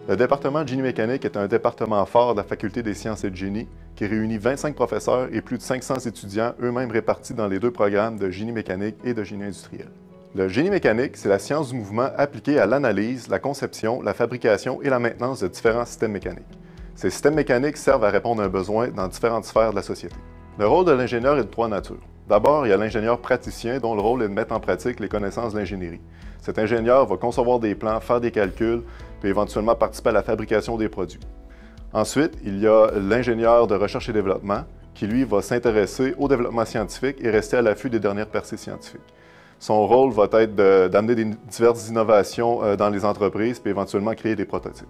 Le département de génie mécanique est un département phare de la Faculté des sciences et de génie qui réunit 25 professeurs et plus de 500 étudiants, eux-mêmes répartis dans les deux programmes de génie mécanique et de génie industriel. Le génie mécanique, c'est la science du mouvement appliquée à l'analyse, la conception, la fabrication et la maintenance de différents systèmes mécaniques. Ces systèmes mécaniques servent à répondre à un besoin dans différentes sphères de la société. Le rôle de l'ingénieur est de trois natures. D'abord, il y a l'ingénieur praticien dont le rôle est de mettre en pratique les connaissances de l'ingénierie. Cet ingénieur va concevoir des plans, faire des calculs, puis éventuellement participer à la fabrication des produits. Ensuite, il y a l'ingénieur de recherche et développement qui, lui, va s'intéresser au développement scientifique et rester à l'affût des dernières percées scientifiques. Son rôle va être d'amener diverses innovations dans les entreprises puis éventuellement créer des prototypes.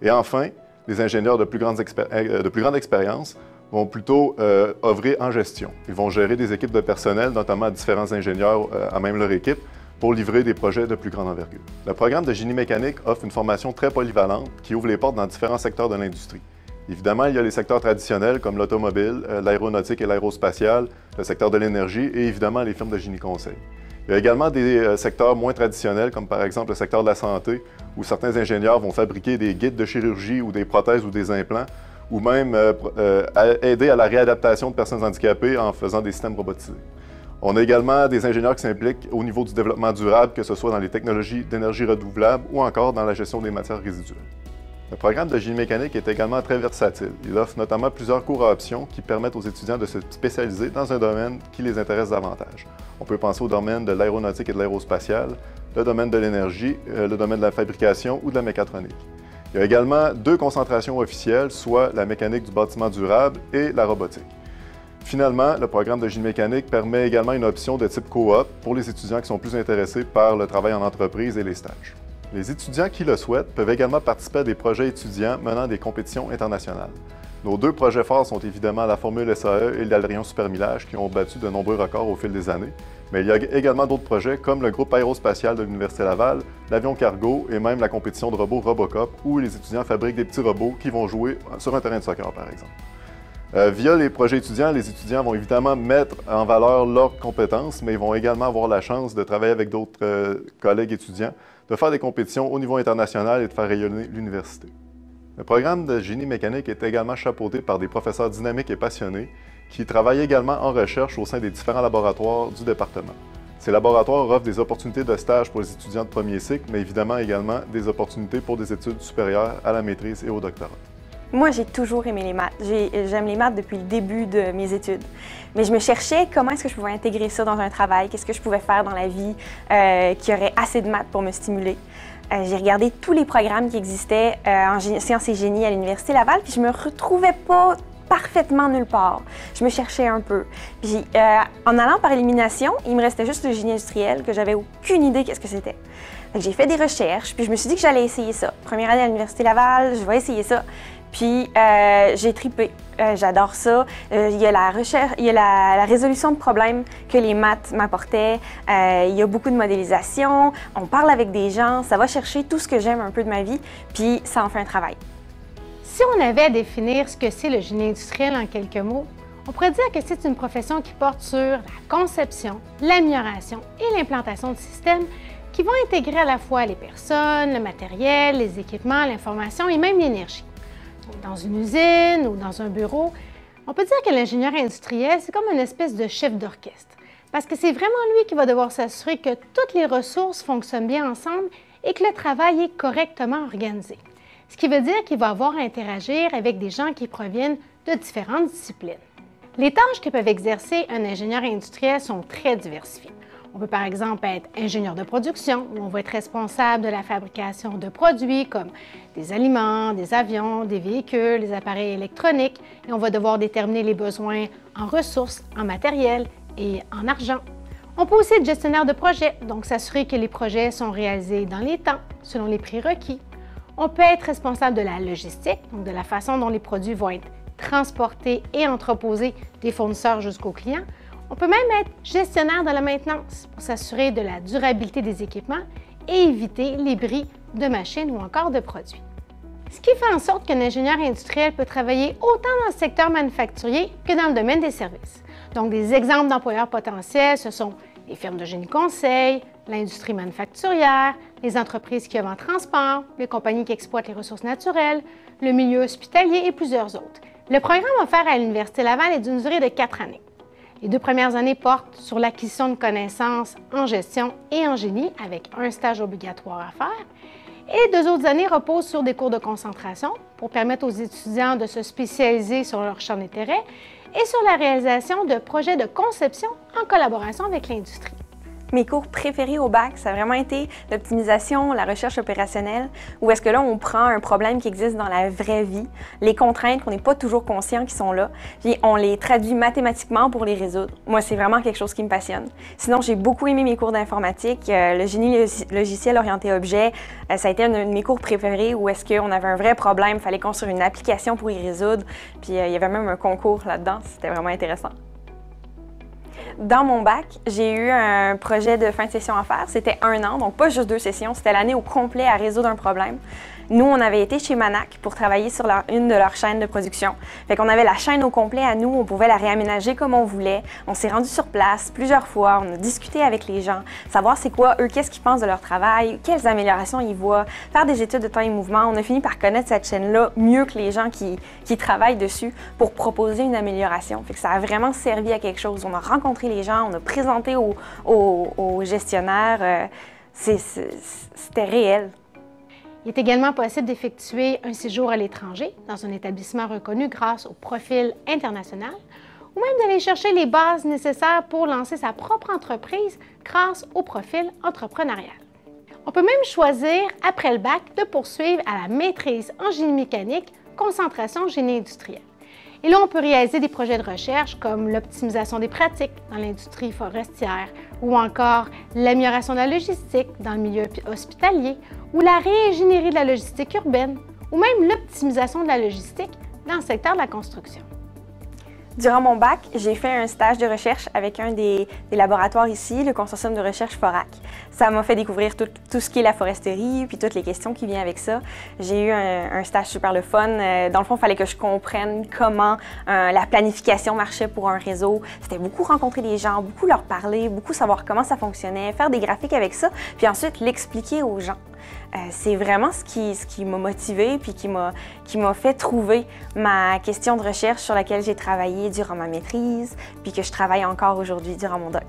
Et enfin, les ingénieurs de plus grande expérience vont plutôt œuvrer en gestion. Ils vont gérer des équipes de personnel, notamment différents ingénieurs à même leur équipe, pour livrer des projets de plus grande envergure. Le programme de génie mécanique offre une formation très polyvalente qui ouvre les portes dans différents secteurs de l'industrie. Évidemment, il y a les secteurs traditionnels comme l'automobile, l'aéronautique et l'aérospatiale, le secteur de l'énergie et évidemment les firmes de génie conseil. Il y a également des secteurs moins traditionnels comme par exemple le secteur de la santé où certains ingénieurs vont fabriquer des guides de chirurgie ou des prothèses ou des implants ou même aider à la réadaptation de personnes handicapées en faisant des systèmes robotisés. On a également des ingénieurs qui s'impliquent au niveau du développement durable, que ce soit dans les technologies d'énergie renouvelable ou encore dans la gestion des matières résiduelles. Le programme de génie mécanique est également très versatile. Il offre notamment plusieurs cours à options qui permettent aux étudiants de se spécialiser dans un domaine qui les intéresse davantage. On peut penser au domaine de l'aéronautique et de l'aérospatiale, le domaine de l'énergie, le domaine de la fabrication ou de la mécatronique. Il y a également deux concentrations officielles, soit la mécanique du bâtiment durable et la robotique. Finalement, le programme de génie mécanique permet également une option de type coop pour les étudiants qui sont plus intéressés par le travail en entreprise et les stages. Les étudiants qui le souhaitent peuvent également participer à des projets étudiants menant des compétitions internationales. Nos deux projets forts sont évidemment la Formule SAE et l'Alrion Supermillage qui ont battu de nombreux records au fil des années. Mais il y a également d'autres projets comme le groupe aérospatial de l'Université Laval, l'avion cargo et même la compétition de robots Robocop où les étudiants fabriquent des petits robots qui vont jouer sur un terrain de soccer par exemple. Via les projets étudiants, les étudiants vont évidemment mettre en valeur leurs compétences, mais ils vont également avoir la chance de travailler avec d'autres collègues étudiants, de faire des compétitions au niveau international et de faire rayonner l'université. Le programme de génie mécanique est également chapeauté par des professeurs dynamiques et passionnés qui travaillent également en recherche au sein des différents laboratoires du département. Ces laboratoires offrent des opportunités de stage pour les étudiants de premier cycle, mais évidemment également des opportunités pour des études supérieures à la maîtrise et au doctorat. Moi, j'ai toujours aimé les maths. J'aime les maths depuis le début de mes études. Mais je me cherchais comment est-ce que je pouvais intégrer ça dans un travail, qu'est-ce que je pouvais faire dans la vie qui aurait assez de maths pour me stimuler. J'ai regardé tous les programmes qui existaient en sciences et génie à l'Université Laval, puis je me retrouvais pas parfaitement nulle part. Je me cherchais un peu. Puis en allant par élimination, il me restait juste le génie industriel, que j'avais aucune idée qu'est-ce que c'était. J'ai fait des recherches, puis je me suis dit que j'allais essayer ça. Première année à l'Université Laval, je vais essayer ça. Puis j'ai tripé, j'adore ça. Il y a la recherche, il y a la résolution de problèmes que les maths m'apportaient. Il y a beaucoup de modélisation, on parle avec des gens, ça va chercher tout ce que j'aime un peu de ma vie, puis ça en fait un travail. Si on avait à définir ce que c'est le génie industriel en quelques mots, on pourrait dire que c'est une profession qui porte sur la conception, l'amélioration et l'implantation de systèmes qui vont intégrer à la fois les personnes, le matériel, les équipements, l'information et même l'énergie. Dans une usine ou dans un bureau, on peut dire que l'ingénieur industriel, c'est comme une espèce de chef d'orchestre, parce que c'est vraiment lui qui va devoir s'assurer que toutes les ressources fonctionnent bien ensemble et que le travail est correctement organisé. Ce qui veut dire qu'il va avoir à interagir avec des gens qui proviennent de différentes disciplines. Les tâches que peuvent exercer un ingénieur industriel sont très diversifiées. On peut par exemple être ingénieur de production, où on va être responsable de la fabrication de produits comme des aliments, des avions, des véhicules, des appareils électroniques, et on va devoir déterminer les besoins en ressources, en matériel et en argent. On peut aussi être gestionnaire de projet, donc s'assurer que les projets sont réalisés dans les temps, selon les prix requis. On peut être responsable de la logistique, donc de la façon dont les produits vont être transportés et entreposés des fournisseurs jusqu'aux clients. On peut même être gestionnaire de la maintenance pour s'assurer de la durabilité des équipements et éviter les bris de machines ou encore de produits. Ce qui fait en sorte qu'un ingénieur industriel peut travailler autant dans le secteur manufacturier que dans le domaine des services. Donc, des exemples d'employeurs potentiels, ce sont les firmes de génie conseil, l'industrie manufacturière, les entreprises qui œuvrent en transport, les compagnies qui exploitent les ressources naturelles, le milieu hospitalier et plusieurs autres. Le programme offert à l'Université Laval est d'une durée de 4 années. Les 2 premières années portent sur l'acquisition de connaissances en gestion et en génie, avec un stage obligatoire à faire. Et les 2 autres années reposent sur des cours de concentration pour permettre aux étudiants de se spécialiser sur leur champ d'intérêt et sur la réalisation de projets de conception en collaboration avec l'industrie. Mes cours préférés au bac, ça a vraiment été l'optimisation, la recherche opérationnelle, où est-ce que là, on prend un problème qui existe dans la vraie vie, les contraintes qu'on n'est pas toujours conscient qui sont là, puis on les traduit mathématiquement pour les résoudre. Moi, c'est vraiment quelque chose qui me passionne. Sinon, j'ai beaucoup aimé mes cours d'informatique. Le génie logiciel orienté objet, ça a été un de mes cours préférés où est-ce qu'on avait un vrai problème, il fallait construire une application pour y résoudre, puis il y avait même un concours là-dedans, c'était vraiment intéressant. Dans mon bac, j'ai eu un projet de fin de session à faire. C'était 1 an, donc pas juste 2 sessions, c'était l'année au complet à résoudre un problème. Nous, on avait été chez Manac pour travailler sur une de leurs chaînes de production. Fait qu'on avait la chaîne au complet à nous, on pouvait la réaménager comme on voulait. On s'est rendu sur place plusieurs fois, on a discuté avec les gens, savoir c'est quoi, eux, qu'est-ce qu'ils pensent de leur travail, quelles améliorations ils voient, faire des études de temps et mouvement. On a fini par connaître cette chaîne-là mieux que les gens qui travaillent dessus pour proposer une amélioration. Fait que ça a vraiment servi à quelque chose. On a rencontré les gens, on a présenté aux gestionnaires. C'était réel. Il est également possible d'effectuer un séjour à l'étranger dans un établissement reconnu grâce au profil international ou même d'aller chercher les bases nécessaires pour lancer sa propre entreprise grâce au profil entrepreneurial. On peut même choisir, après le bac, de poursuivre à la maîtrise en génie mécanique, concentration génie industriel. Et là, on peut réaliser des projets de recherche comme l'optimisation des pratiques dans l'industrie forestière ou encore l'amélioration de la logistique dans le milieu hospitalier ou la réingénierie de la logistique urbaine ou même l'optimisation de la logistique dans le secteur de la construction. Durant mon bac, j'ai fait un stage de recherche avec un des laboratoires ici, le consortium de recherche FORAC. Ça m'a fait découvrir tout ce qui est la foresterie, puis toutes les questions qui viennent avec ça. J'ai eu un stage super le fun. Dans le fond, il fallait que je comprenne comment la planification marchait pour un réseau. C'était beaucoup rencontrer les gens, beaucoup leur parler, beaucoup savoir comment ça fonctionnait, faire des graphiques avec ça, puis ensuite l'expliquer aux gens. C'est vraiment ce qui m'a motivée puis qui m'a fait trouver ma question de recherche sur laquelle j'ai travaillé durant ma maîtrise puis que je travaille encore aujourd'hui durant mon doc.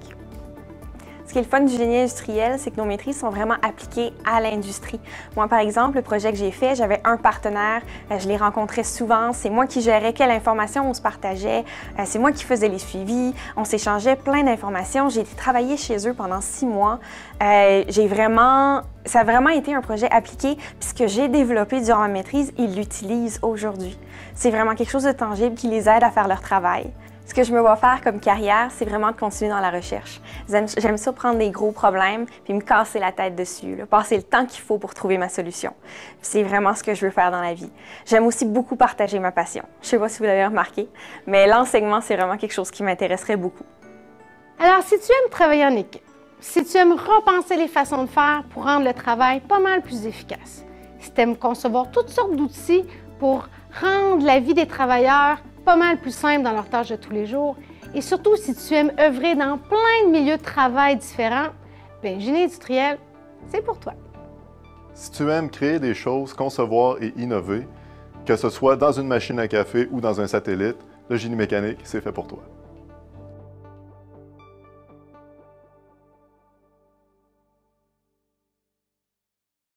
Ce qui est le fun du génie industriel, c'est que nos maîtrises sont vraiment appliquées à l'industrie. Moi, par exemple, le projet que j'ai fait, j'avais un partenaire, je les rencontrais souvent, c'est moi qui gérais quelle information on se partageait, c'est moi qui faisais les suivis, on s'échangeait plein d'informations. J'ai travaillé chez eux pendant 6 mois. Ça a vraiment été un projet appliqué, puis ce que j'ai développé durant ma maîtrise, ils l'utilisent aujourd'hui. C'est vraiment quelque chose de tangible qui les aide à faire leur travail. Ce que je me vois faire comme carrière, c'est vraiment de continuer dans la recherche. J'aime ça prendre des gros problèmes puis me casser la tête dessus, passer le temps qu'il faut pour trouver ma solution. C'est vraiment ce que je veux faire dans la vie. J'aime aussi beaucoup partager ma passion. Je ne sais pas si vous l'avez remarqué, mais l'enseignement, c'est vraiment quelque chose qui m'intéresserait beaucoup. Alors, si tu aimes travailler en équipe, si tu aimes repenser les façons de faire pour rendre le travail pas mal plus efficace, si tu aimes concevoir toutes sortes d'outils pour rendre la vie des travailleurs pas mal plus simple dans leurs tâches de tous les jours, et surtout si tu aimes œuvrer dans plein de milieux de travail différents, bien, génie industriel, c'est pour toi. Si tu aimes créer des choses, concevoir et innover, que ce soit dans une machine à café ou dans un satellite, le génie mécanique, c'est fait pour toi.